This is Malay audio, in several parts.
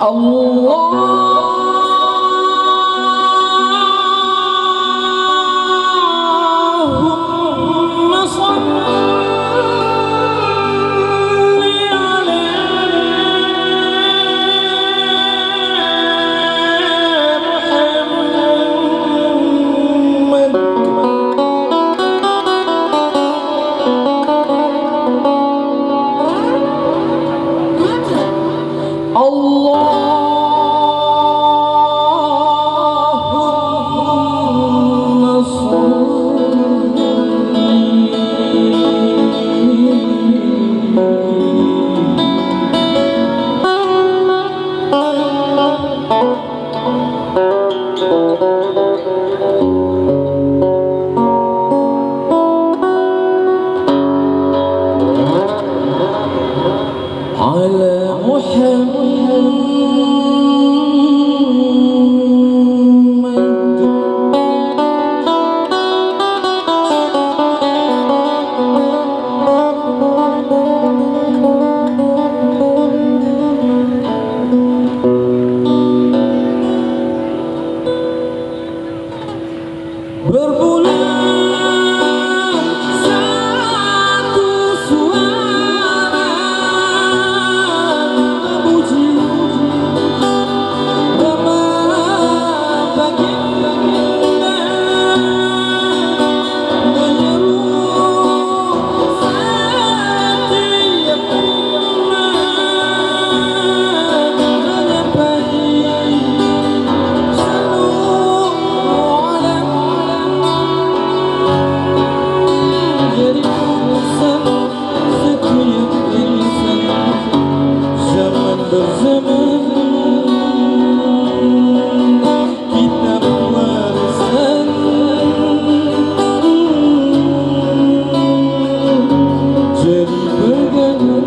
Allahumma shalli ala Muhammad. Allahumma ala berbulan satu suara memuji nama baginda, menyeru setiap umat menyampaikan salam jadi urusan setiap insan zaman berzaman. Kita warisan jadi pegangan.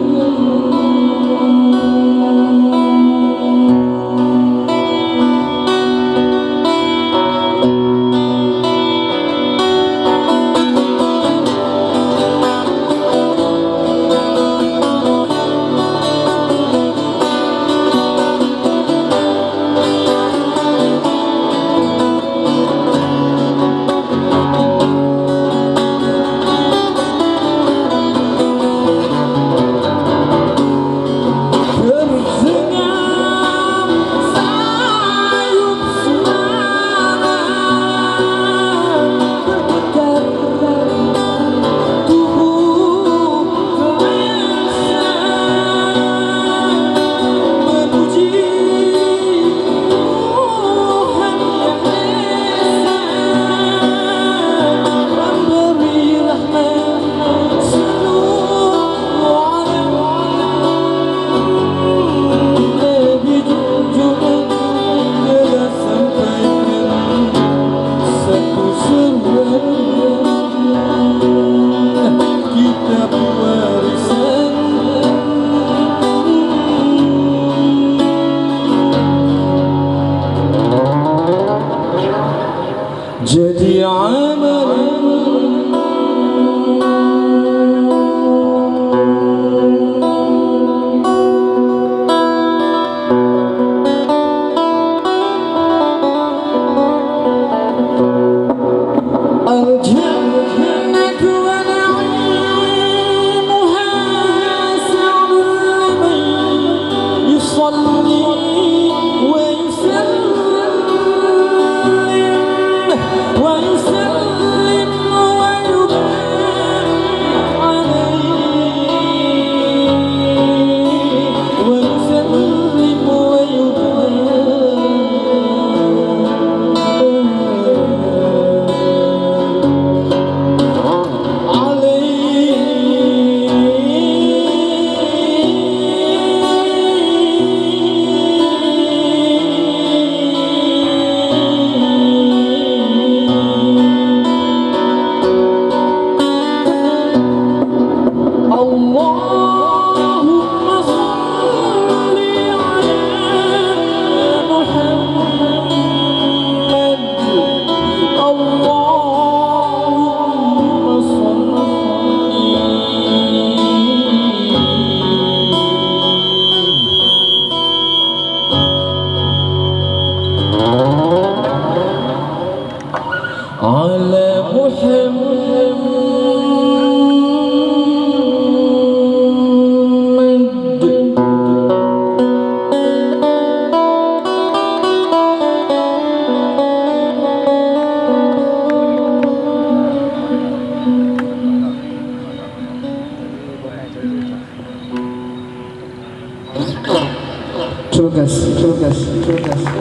Terima kasih, terima kasih, terima kasih.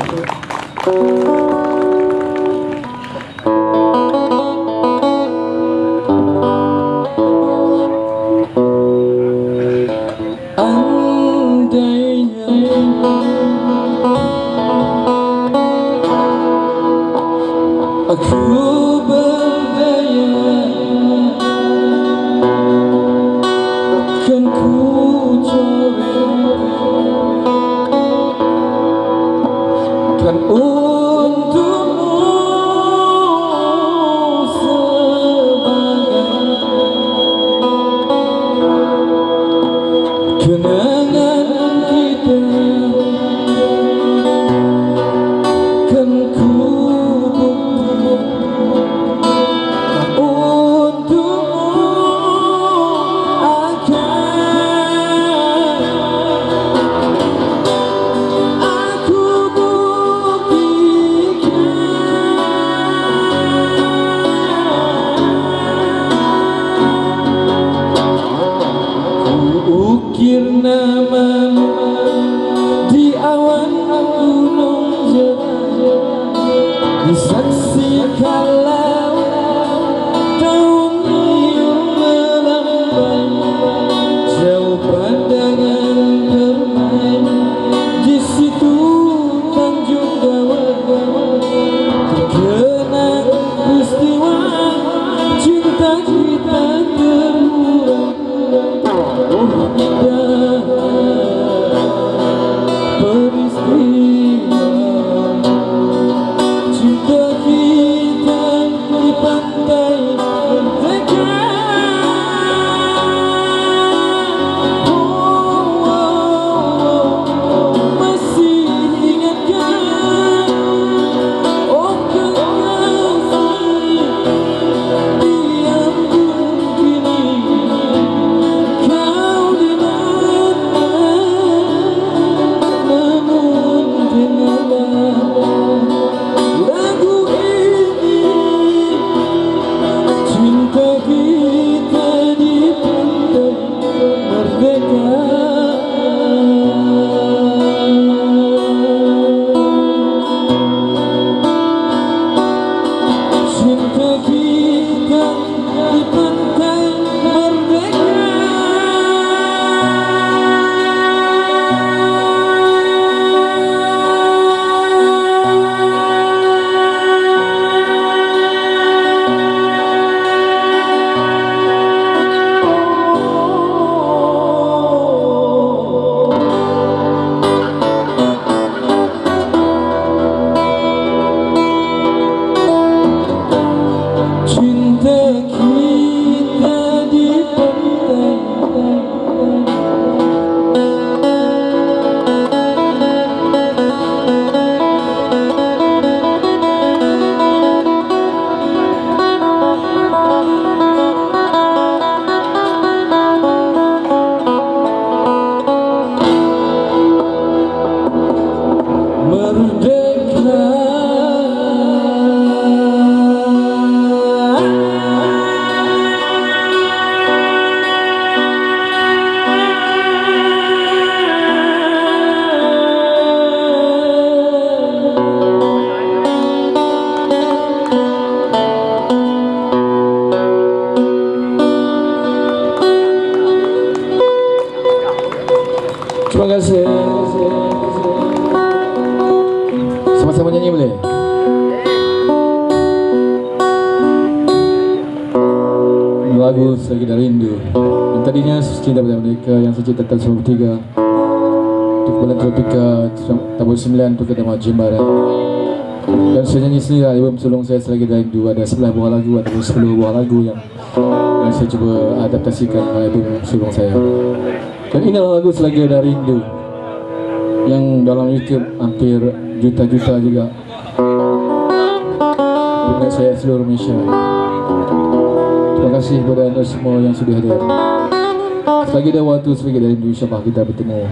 Andainya aku berdaya, kan ku coba, kan untukmu sebagai kenangan kita, kan ku buktikan untukmu aku ukir namamu di awan gunung jauh, di saksi kalau daun hiu melambai, jauh pandangan bermain di situ Tanjung Gawang, terkenang peristiwa cinta kita terurai. Oh indah peristiwa cinta kita di pantai Merdeka. Masih ingatkah, oh kekasih, diam pun kini kau di mana, namun dengarlah lagu ini, cinta kita di pantai Merdeka. Cinta kita di pantai Merdeka. Cinta kita di pantai Merdeka. Terima kasih. Sama-sama nyanyi boleh? Lagu Selagi Dari Rindu. Yang tadinya Cinta Pada Mereka, yang secita Tan 93 untuk Bulan Tropika Tabur 9 untuk Kedama Jembara. Dan saya nyanyi sendiri album sulung saya Selagi Dari Rindu. Ada 11 buah lagu atau 10 buah lagu yang saya coba adaptasikan album sulung saya. Dan inilah lagu Selagi Ada Rindu yang dalam YouTube hampir juta-juta juga dengan saya seluruh Malaysia. Terima kasih kepada anda semua yang sudah hadir. Selagi ada waktu, selagi ada rindu, insyaAllah kita bertemu.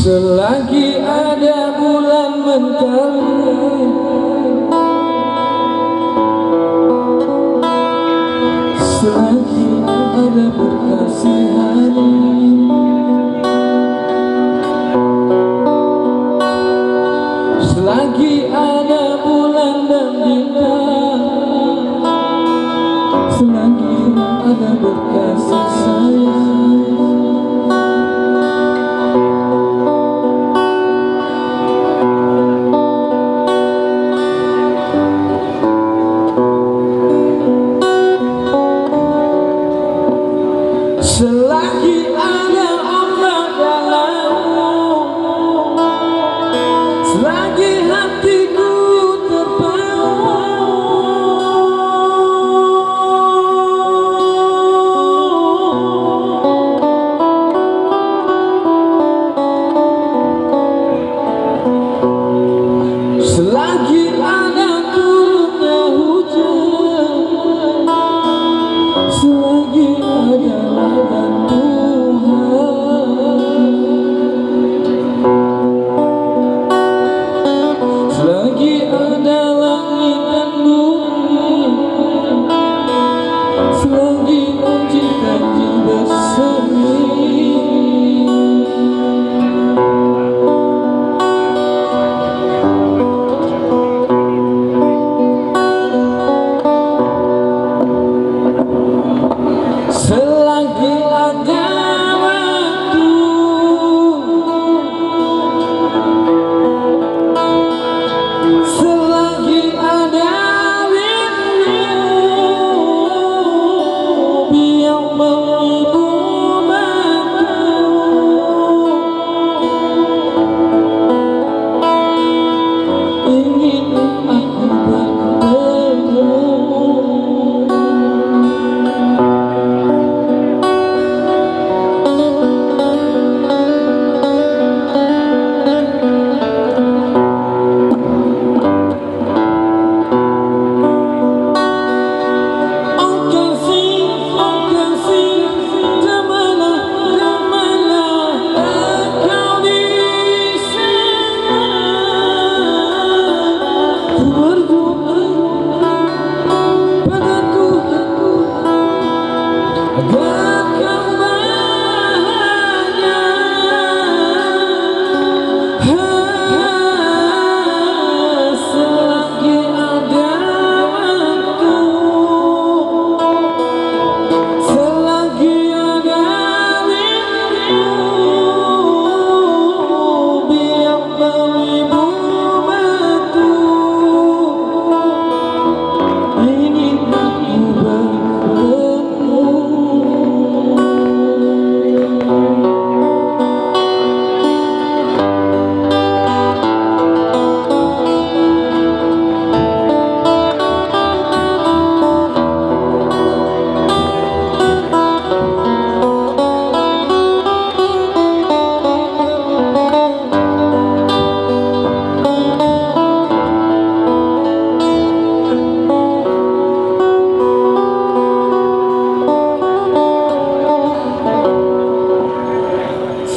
Selagi ada bulan mentari, selagi ada berkasih hari, selagi ada bulan dan bintang, selagi ada berkasih sayang. Selagi ada ombak dalam, selagi hatiku terpaut, selagi ada turunnya hujan, selagi ada rahmat Tuhan, selagi ada langit dan bumi, selagi janji-janji bersemi, selagi ada waktu, selagi ada rindu, biar mengibu mataku, ingin aku bertemu.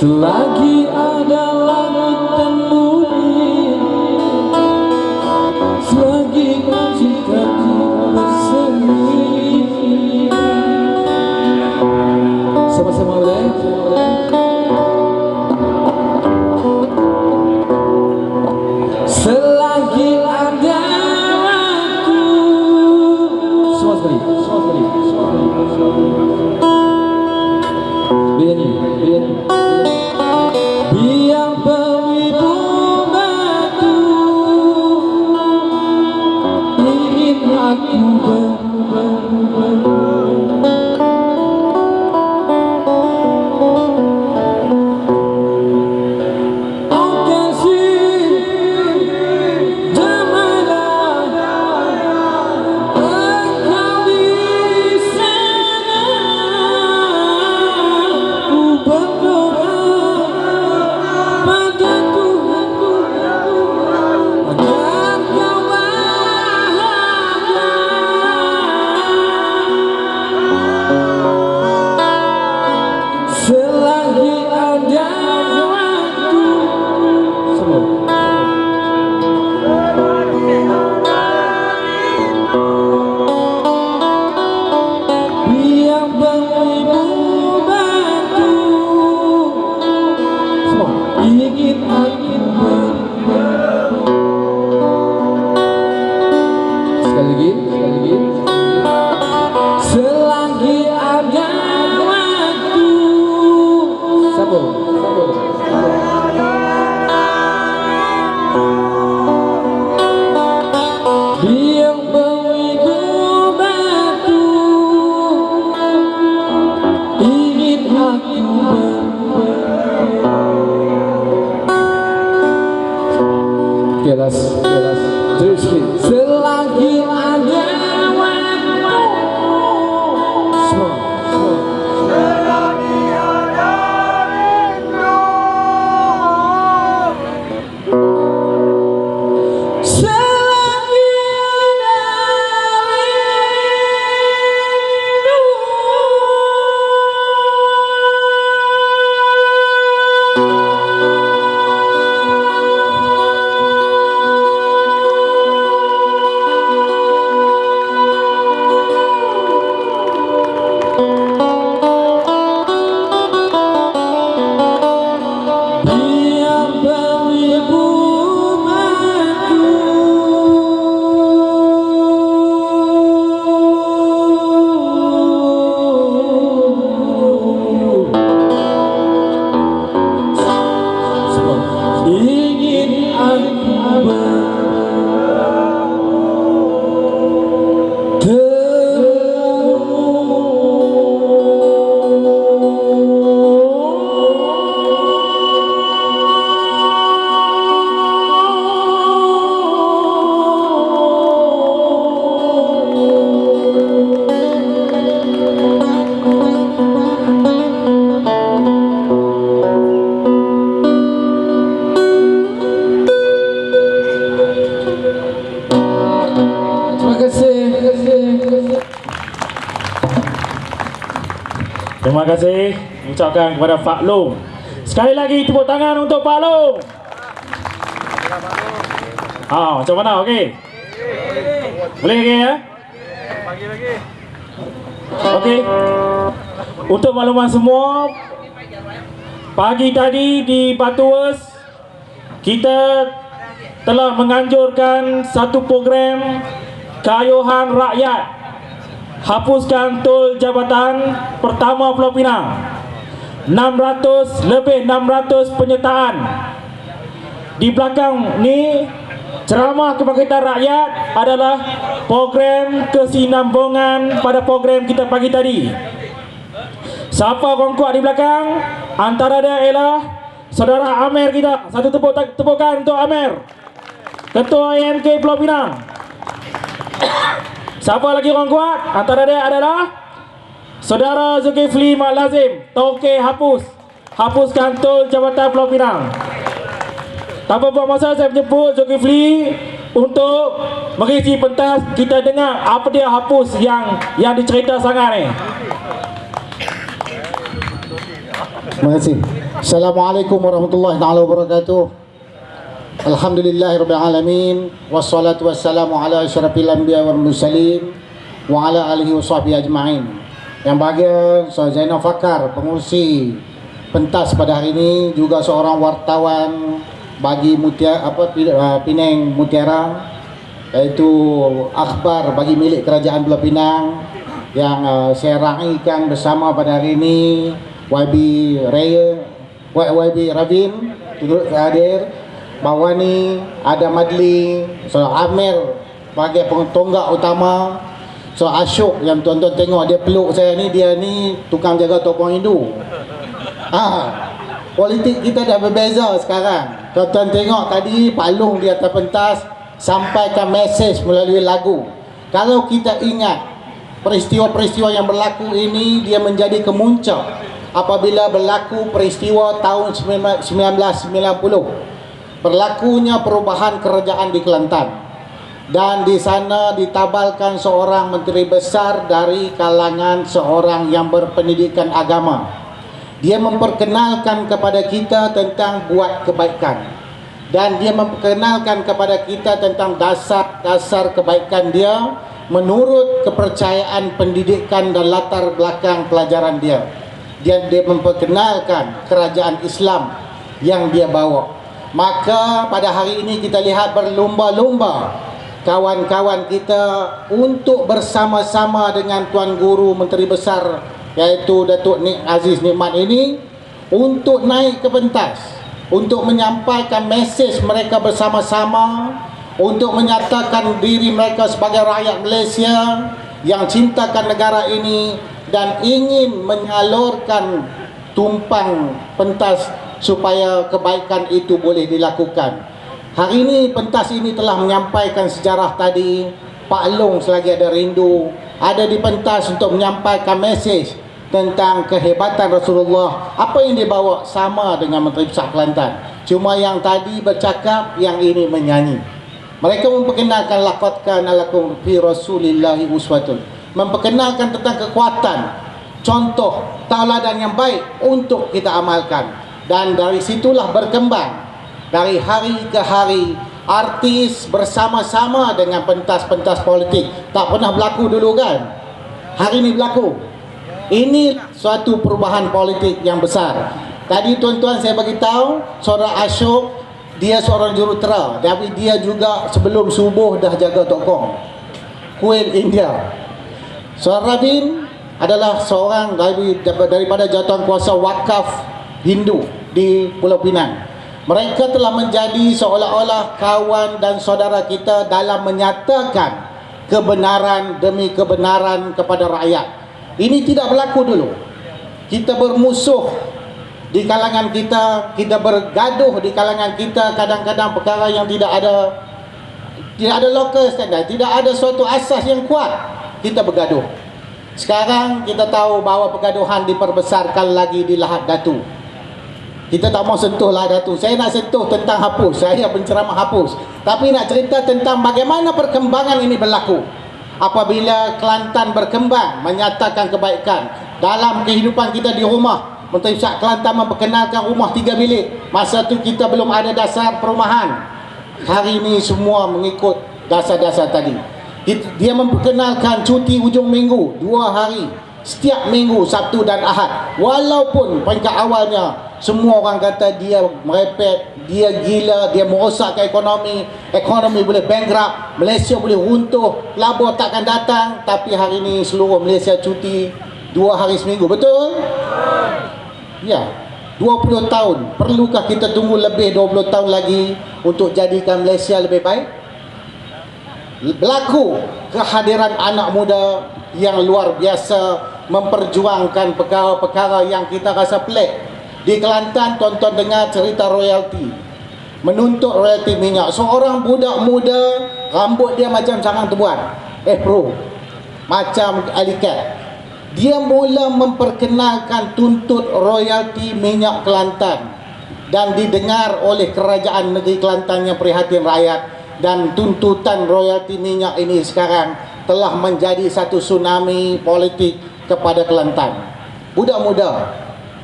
Selagi ada langit dan bumi, selagi janji-janji bersemi, sama-sama boleh? Selagi ada waktu, semua sekali. Biar berwibu batu, ingin aku oh kasih jamalah engkau di sana, ku berdoa beribu batu ingin angin sekali lagi selagi ada waktu sambung biang beribu batu ingin aku kelas terus selagi ada waktu semua selagi ada rindu selagi ada biar beribu batu ingin aku Terima kasih ucapkan kepada Pak Long. Sekali lagi tepuk tangan untuk Pak Long. Macam mana? Okey. Boleh lagi ya? Pagi lagi. Okey. Untuk makluman semua, pagi tadi di Batuas kita telah menganjurkan satu program kayuhan rakyat. Hapuskan tol jabatan pertama Pulau Pinang. 600 penyertaan. Di belakang ni ceramah kebangkitan rakyat adalah program kesinambungan pada program kita pagi tadi. Siapa orang kuat di belakang? Antara dia ialah saudara Amer kita. Satu tepukan untuk Amer, Ketua AMK Pulau Pinang. Siapa lagi orang kuat? Antara dia adalah saudara Zulkifli Mak Lazim, Tauke hapuskan tol jabatan Pulau Pinang. Tanpa buang masa, saya menjemput Zulkifli untuk mengisi pentas. Kita dengar apa dia hapus yang dicerita sangat ni. Terima kasih. Assalamualaikum warahmatullahi wabarakatuh. Alhamdulillahirabbil alamin wassalatu wassalamu ala asyrafil anbiya wal mursalin wa ala alihi washabbihi ajmain. Yang bahagia Saudara Zainal Fakar, pengurusi pentas pada hari ini, juga seorang wartawan bagi Penang Mutiara, iaitu akhbar bagi milik Kerajaan Pulau Pinang yang saya raikan bersama pada hari ini. YB Ravin turut hadir. Bawani, ada Madli, Saudara Amir bagi pentonggak utama, Saudara Ashok yang tuan-tuan tengok dia peluk saya ni, dia ni tukang jaga topong Hindu. Politik kita dah berbeza sekarang. Tuan-tuan tengok tadi Pak Long di atas pentas sampaikan mesej melalui lagu. Kalau kita ingat peristiwa-peristiwa yang berlaku ini, dia menjadi kemuncak apabila berlaku peristiwa tahun 1990. Berlakunya perubahan kerajaan di Kelantan, dan di sana ditabalkan seorang menteri besar dari kalangan seorang yang berpendidikan agama. Dia memperkenalkan kepada kita tentang buat kebaikan, dan dia memperkenalkan kepada kita tentang dasar-dasar kebaikan dia menurut kepercayaan pendidikan dan latar belakang pelajaran dia. Dia memperkenalkan kerajaan Islam yang dia bawa. Maka pada hari ini kita lihat berlumba-lumba kawan-kawan kita untuk bersama-sama dengan Tuan Guru Menteri Besar iaitu Datuk Aziz Nikmat ini untuk naik ke pentas, untuk menyampaikan mesej mereka bersama-sama, untuk menyatakan diri mereka sebagai rakyat Malaysia yang cintakan negara ini dan ingin menyalurkan tumpang pentas supaya kebaikan itu boleh dilakukan. Hari ini pentas ini telah menyampaikan sejarah tadi. Pak Long selagi ada rindu ada di pentas untuk menyampaikan mesej tentang kehebatan Rasulullah. Apa yang dibawa sama dengan Menteri Besar Kelantan, cuma yang tadi bercakap, yang ini menyanyi. Mereka memperkenalkan laqad kana lakum fi rasulillahi uswatun, memperkenalkan tentang kekuatan, contoh, tauladan yang baik untuk kita amalkan. Dan dari situlah berkembang dari hari ke hari artis bersama-sama dengan pentas-pentas politik. Tak pernah berlaku dulu kan, hari ini berlaku. Ini suatu perubahan politik yang besar. Tadi tuan-tuan saya bagi tahu saudara Ashok, dia seorang jurutera, tapi dia juga sebelum subuh dah jaga tokong kuil India. Saudara Bin adalah seorang daripada Jawatankuasa Wakaf Hindu di Pulau Pinang. Mereka telah menjadi seolah-olah kawan dan saudara kita dalam menyatakan kebenaran demi kebenaran kepada rakyat. Ini tidak berlaku dulu. Kita bermusuh di kalangan kita, kita bergaduh di kalangan kita, kadang-kadang perkara yang tidak ada local standard, tidak ada suatu asas yang kuat, kita bergaduh. Sekarang kita tahu bahawa pergaduhan diperbesarkan lagi di Lahad Datu. Kita tak mau sentuh Lahad Datu. Saya nak sentuh tentang hapus, saya penceramah hapus, tapi nak cerita tentang bagaimana perkembangan ini berlaku. Apabila Kelantan berkembang menyatakan kebaikan dalam kehidupan kita di rumah, Menteri Besar Kelantan memperkenalkan rumah 3 bilik. Masa tu kita belum ada dasar perumahan. Hari ini semua mengikut dasar-dasar tadi. Dia memperkenalkan cuti hujung minggu 2 hari setiap minggu, Sabtu dan Ahad. Walaupun peringkat awalnya semua orang kata dia merepet, dia gila, dia merosakkan ekonomi boleh bankrupt, Malaysia boleh runtuh, pelabur takkan datang. Tapi hari ini seluruh Malaysia cuti 2 hari seminggu. Betul? Ya, 20 tahun. Perlukah kita tunggu lebih 20 tahun lagi untuk jadikan Malaysia lebih baik? Berlaku kehadiran anak muda yang luar biasa memperjuangkan perkara-perkara yang kita rasa pelik. Di Kelantan, tuan-tuan dengar cerita royalty, menuntut royalty minyak. Seorang budak muda, rambut dia macam sarang tebuan, bro, macam alikat. Dia mula memperkenalkan tuntut royalty minyak Kelantan dan didengar oleh kerajaan negeri Kelantan yang prihatin rakyat. Dan tuntutan royalty minyak ini sekarang telah menjadi satu tsunami politik kepada Kelantan. Budak muda,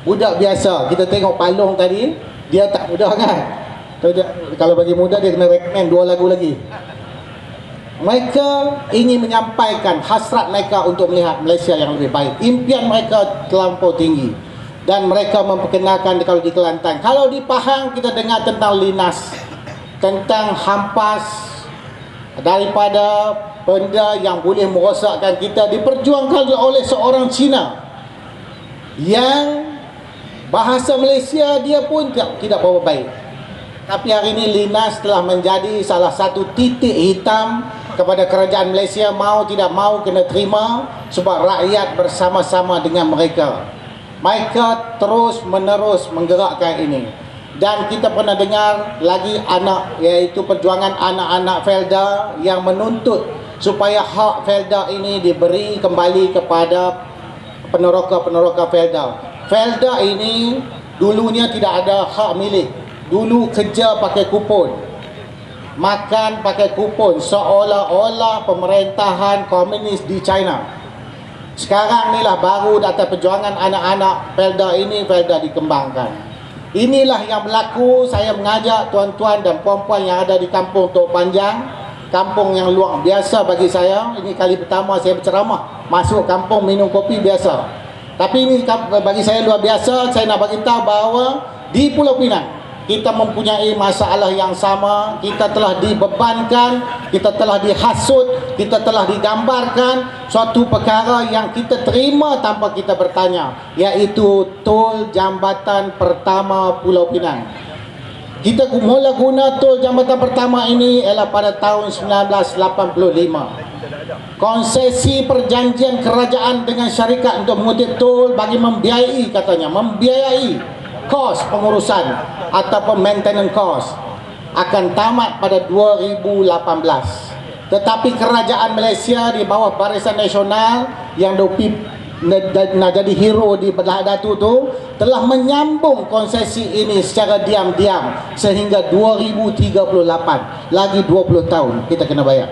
budak biasa. Kita tengok Pak Long tadi, dia tak muda kan? Kalau bagi muda dia kena recommend 2 lagu lagi. Mereka ingin menyampaikan hasrat mereka untuk melihat Malaysia yang lebih baik. Impian mereka terlampau tinggi. Dan mereka memperkenalkan kalau di Kelantan. Kalau di Pahang kita dengar tentang linas, tentang hampas, daripada benda yang boleh merosakkan kita, diperjuangkan oleh seorang Cina yang bahasa Malaysia dia pun tidak berapa baik. Tapi hari ini linas telah menjadi salah satu titik hitam kepada kerajaan Malaysia. Mau tidak mau kena terima, sebab rakyat bersama-sama dengan mereka. Mereka terus menerus menggerakkan ini. Dan kita pernah dengar lagi anak, iaitu perjuangan anak-anak Felda yang menuntut supaya hak Felda ini diberi kembali kepada peneroka-peneroka Felda. Felda ini dulunya tidak ada hak milik. Dulu kerja pakai kupon, makan pakai kupon, seolah-olah pemerintahan komunis di China. Sekarang inilah baru data perjuangan anak-anak Felda ini, Felda dikembangkan. Inilah yang berlaku. Saya mengajak tuan-tuan dan puan-puan yang ada di kampung Tok Panjang kampung yang luar biasa bagi saya. Ini kali pertama saya berceramah masuk kampung minum kopi biasa. Tapi ini bagi saya luar biasa. Saya nak bagi tahu bahawa di Pulau Pinang kita mempunyai masalah yang sama. Kita telah dibebankan, kita telah dihasut, kita telah digambarkan suatu perkara yang kita terima tanpa kita bertanya, iaitu tol jambatan pertama Pulau Pinang. Kita mula guna tol jambatan pertama ini ialah pada tahun 1985. Konsesi perjanjian kerajaan dengan syarikat untuk mengutip tol bagi membiayai, katanya, membiayai kos pengurusan ataupun maintenance cost akan tamat pada 2018. Tetapi kerajaan Malaysia di bawah Barisan Nasional yang nak jadi hero di belah Datu tu telah menyambung konsesi ini secara diam-diam sehingga 2038. Lagi 20 tahun kita kena bayar.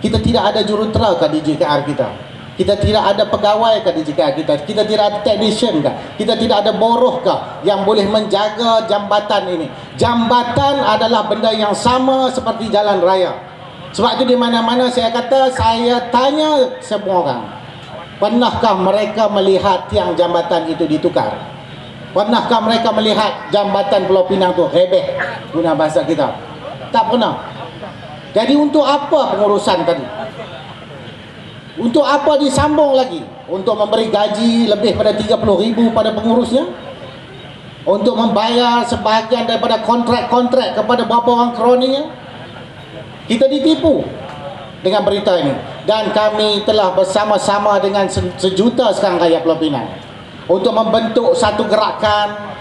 Kita tidak ada jurutera ke DJKR kita. Kita tidak ada pegawai ke DJKR kita. Kita tidak ada technician ke. Kita tidak ada boroh ke yang boleh menjaga jambatan ini. Jambatan adalah benda yang sama seperti jalan raya. Sebab itu di mana-mana saya kata, saya tanya semua orang, pernahkah mereka melihat tiang jambatan itu ditukar? Pernahkah mereka melihat jambatan Pulau Pinang tu rebeh, guna bahasa kita? Tak pernah. Jadi untuk apa pengurusan tadi? Untuk apa disambung lagi? Untuk memberi gaji lebih pada 30,000 pada pengurusnya? Untuk membayar sebahagian daripada kontrak-kontrak kepada beberapa orang kroninya? Kita ditipu dengan berita ini. Dan kami telah bersama-sama dengan sejuta sekarang rakyat Pulau Pinang untuk membentuk satu gerakan,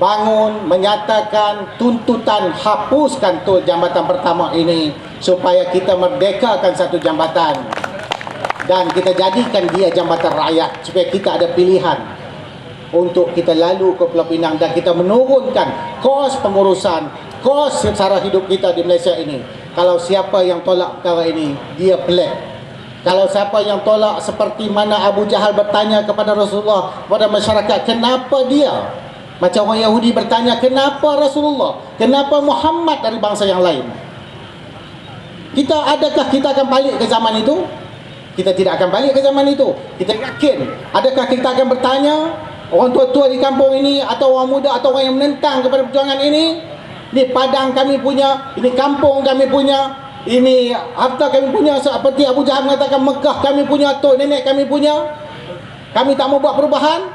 bangun, menyatakan tuntutan hapuskan tol jambatan pertama ini supaya kita merdekakan satu jambatan dan kita jadikan dia jambatan rakyat supaya kita ada pilihan untuk kita lalu ke Pulau Pinang dan kita menurunkan kos pengurusan, kos sara hidup kita di Malaysia ini. Kalau siapa yang tolak perkara ini, dia pelik. Kalau siapa yang tolak seperti mana Abu Jahal bertanya kepada Rasulullah, kepada masyarakat, kenapa dia? Macam orang Yahudi bertanya, kenapa Rasulullah? Kenapa Muhammad dari bangsa yang lain? Adakah kita akan balik ke zaman itu? Kita tidak akan balik ke zaman itu. Kita yakin. Adakah kita akan bertanya, orang tua-tua di kampung ini, atau orang muda, atau orang yang menentang kepada perjuangan ini, ini padang kami punya, ini kampung kami punya, ini harta kami punya, seperti Abu Jahal mengatakan Mekah kami punya, tok nenek kami punya, kami tak mau buat perubahan?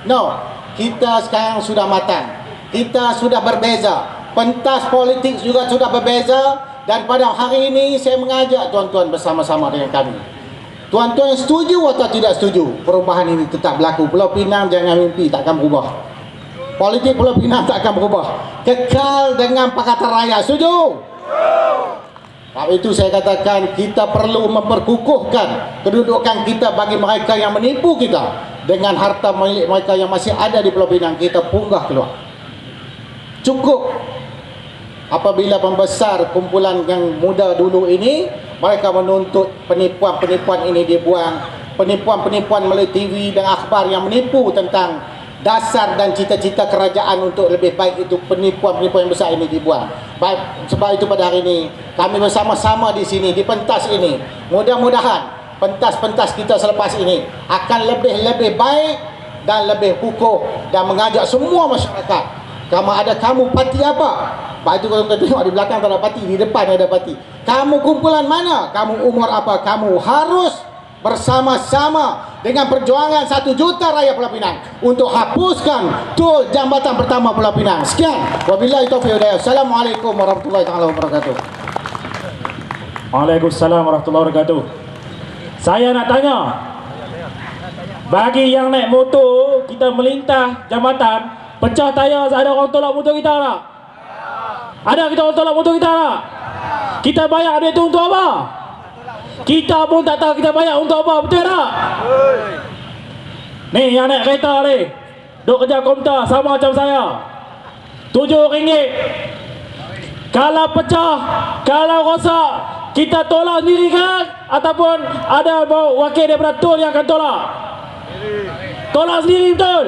No. Kita sekarang sudah matang. Kita sudah berbeza. Pentas politik juga sudah berbeza. Dan pada hari ini saya mengajak tuan-tuan bersama-sama dengan kami. Tuan-tuan setuju atau tidak setuju perubahan ini tetap berlaku? Pulau Pinang jangan mimpi, takkan berubah. Politik Pulau Pinang takkan berubah. Kekal dengan Pakatan Rakyat. Setuju? Sebab itu saya katakan kita perlu memperkukuhkan kedudukan kita bagi mereka yang menipu kita. Dengan harta milik mereka yang masih ada di Pulau Pinang, kita punggah keluar. Cukup apabila pembesar kumpulan yang muda dulu ini, mereka menuntut penipuan-penipuan ini dibuang. Penipuan-penipuan melalui TV dan akhbar yang menipu tentang dasar dan cita-cita kerajaan untuk lebih baik, itu penipuan-penipuan yang besar ini dibuang. Baik, sebab itu pada hari ini kami bersama-sama di sini, di pentas ini, mudah-mudahan pentas-pentas kita selepas ini akan lebih baik dan lebih kukuh dan mengajak semua masyarakat. Kamu parti apa? Sebab itu kalau kita tengok di belakang tak ada parti, di depan ada parti. Kamu kumpulan mana? Kamu umur apa? Kamu harus bersama-sama dengan perjuangan 1 juta rakyat Pulau Pinang untuk hapuskan tol jambatan pertama Pulau Pinang. Sekian. Wabillahi taufiq wal hidayah. Assalamualaikum warahmatullahi wabarakatuh. Waalaikumsalam warahmatullahi wabarakatuh. Saya nak tanya, bagi yang naik motor, kita melintah jambatan, pecah tayar, ada orang tolak motor kita tak? Ada kita orang tolak motor kita tak? Kita bayar duit itu untuk apa? Kita pun tak tahu kita bayar untuk apa, betul tak? Ni yang naik kereta ni, duk kerja komputer sama macam saya, RM7. Kalau pecah, kalau rosak, kita tolak sendiri kan? Ataupun ada wakil daripada tol yang akan tolak? Tolak sendiri, betul?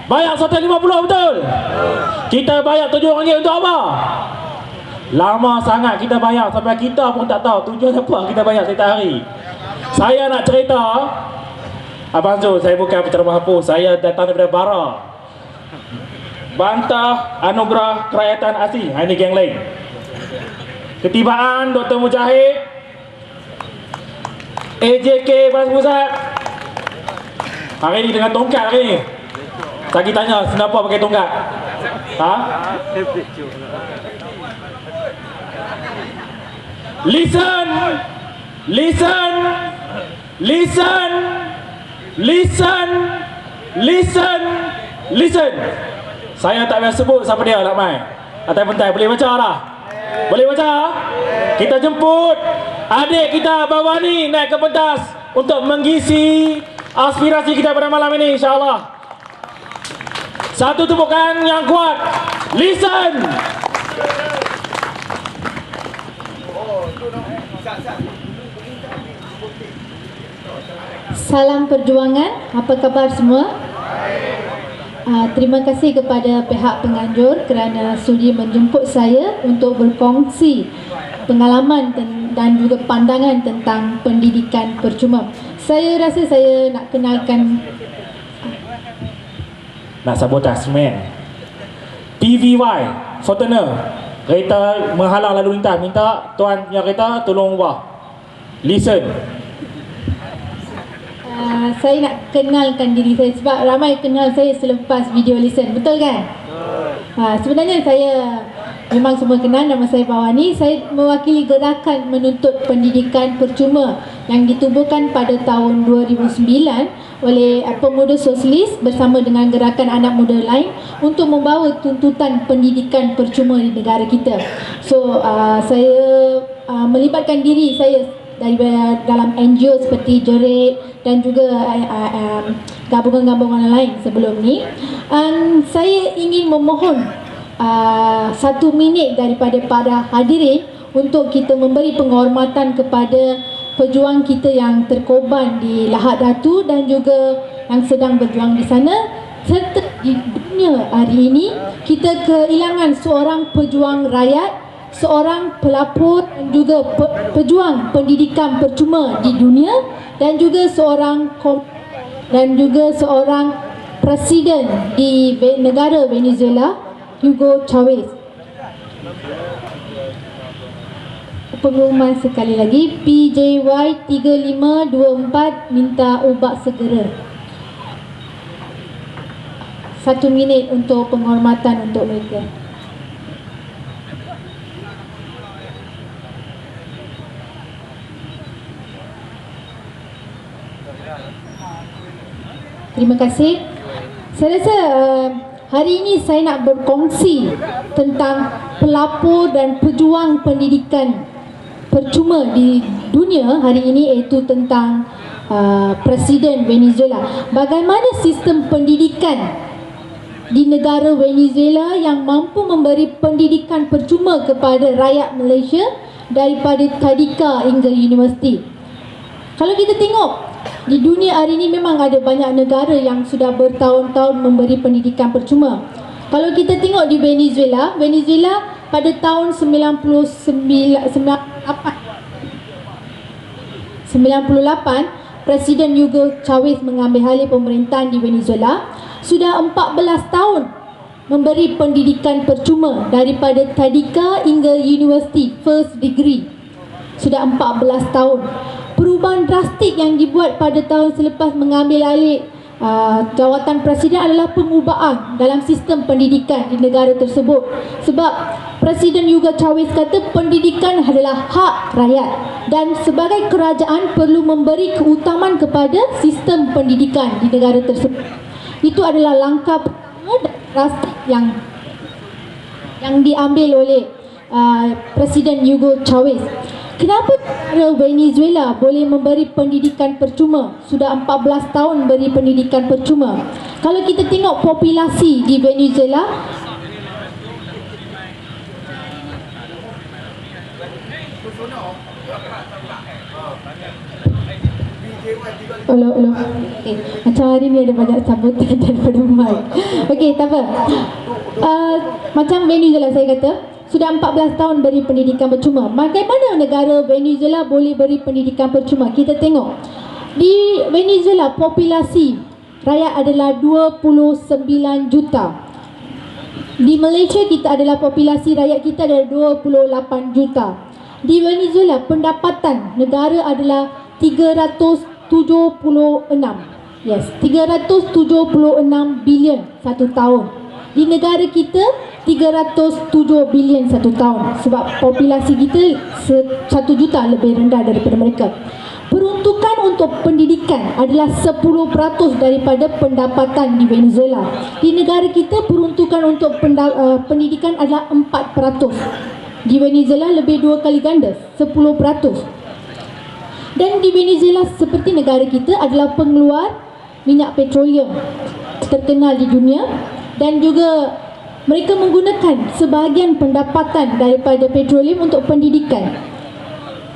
Bayar 150, betul? Kita bayar RM7 untuk apa? Lama sangat kita bayar sampai kita pun tak tahu tujuan apa kita bayar setiap hari. Saya nak cerita, Abang Zul, saya bukan penceramah apa, saya datang daripada Bara. Bantah Anugerah Kerakyatan Asli. Ini geng lain. Ketibaan Dr. Mujahid, AJK Balas Pusat. Hari ni dengan tongkat hari ni. Lagi tanya, kenapa pakai tongkat? Ha? Listen, listen, listen, listen, listen, listen. Saya tak payah sebut siapa dia nak main. Atas pentas boleh baca dah. Boleh baca? Kita jemput adik kita bawah ni naik ke pentas untuk mengisi aspirasi kita pada malam ini, insya-Allah. Satu tepukan yang kuat. Listen. Salam perjuangan, apa khabar semua? Terima kasih kepada pihak penganjur kerana sudi menjemput saya untuk berkongsi pengalaman dan juga pandangan tentang pendidikan percuma. Saya rasa saya nak kenalkan Nak sabotaj man. PVY Fortuner, kereta menghalang lalu lintas, minta tuan yang kereta tolong ubah. Listen. saya nak kenalkan diri saya sebab ramai kenal saya selepas video Listen, betul kan? Sebenarnya saya memang semua kenal, nama saya Bawani. Saya mewakili gerakan menuntut pendidikan percuma yang ditubuhkan pada tahun 2009 oleh pemuda sosialis bersama dengan gerakan anak muda lain untuk membawa tuntutan pendidikan percuma di negara kita. So saya melibatkan diri saya dari dalam NGO seperti Jerit dan juga gabungan-gabungan lain sebelum ni. Saya ingin memohon 1 minit daripada para hadirin untuk kita memberi penghormatan kepada pejuang kita yang terkorban di Lahad Datu dan juga yang sedang berjuang di sana. Serta di dunia hari ini kita kehilangan seorang pejuang rakyat, seorang pelapor dan juga pejuang pendidikan percuma di dunia, dan juga seorang presiden di negara Venezuela, Hugo Chavez. Pengumuman sekali lagi, PJY 3524 minta ubah segera. 1 minit untuk penghormatan untuk mereka. Terima kasih. Saya rasa hari ini saya nak berkongsi tentang pelapor dan pejuang pendidikan percuma di dunia hari ini, iaitu tentang Presiden Venezuela. Bagaimana sistem pendidikan di negara Venezuela yang mampu memberi pendidikan percuma kepada rakyat Malaysia daripada tadika hingga universiti. Kalau kita tengok di dunia hari ini memang ada banyak negara yang sudah bertahun-tahun memberi pendidikan percuma. Kalau kita tengok di Venezuela pada tahun 98, Presiden Hugo Chavez mengambil alih pemerintahan di Venezuela. Sudah 14 tahun memberi pendidikan percuma daripada tadika hingga universiti first degree. Sudah 14 tahun. Perubahan drastik yang dibuat pada tahun selepas mengambil alih jawatan presiden adalah pengubahan dalam sistem pendidikan di negara tersebut. Sebab Presiden Hugo Chavez kata pendidikan adalah hak rakyat dan sebagai kerajaan perlu memberi keutamaan kepada sistem pendidikan di negara tersebut. Itu adalah langkah pertama dan drastik yang diambil oleh Presiden Hugo Chavez. Kenapa negara Venezuela boleh memberi pendidikan percuma? Sudah 14 tahun beri pendidikan percuma. Kalau kita tengok populasi di Venezuela, okay. Macam hari ni ada banyak sambutan daripada mic. Okey, tak apa. Macam Venezuela saya kata, sudah 14 tahun beri pendidikan percuma. Bagaimana negara Venezuela boleh beri pendidikan percuma? Kita tengok. Di Venezuela populasi rakyat adalah 29 juta. Di Malaysia kita adalah populasi rakyat kita adalah 28 juta. Di Venezuela pendapatan negara adalah 376. Yes, 376 bilion satu tahun. Di negara kita 307 bilion satu tahun, sebab populasi kita 1 juta lebih rendah daripada mereka. Peruntukan untuk pendidikan adalah 10% daripada pendapatan di Venezuela. Di negara kita peruntukan untuk pendidikan adalah 4%. Di Venezuela lebih 2 kali ganda, 10%. Dan di Venezuela seperti negara kita adalah pengeluar minyak petroleum terkenal di dunia, dan juga mereka menggunakan sebahagian pendapatan daripada petroleum untuk pendidikan.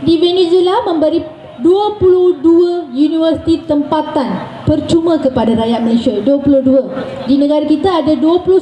Di Venezuela memberi 22 universiti tempatan percuma kepada rakyat Malaysia. 22. Di negara kita ada 21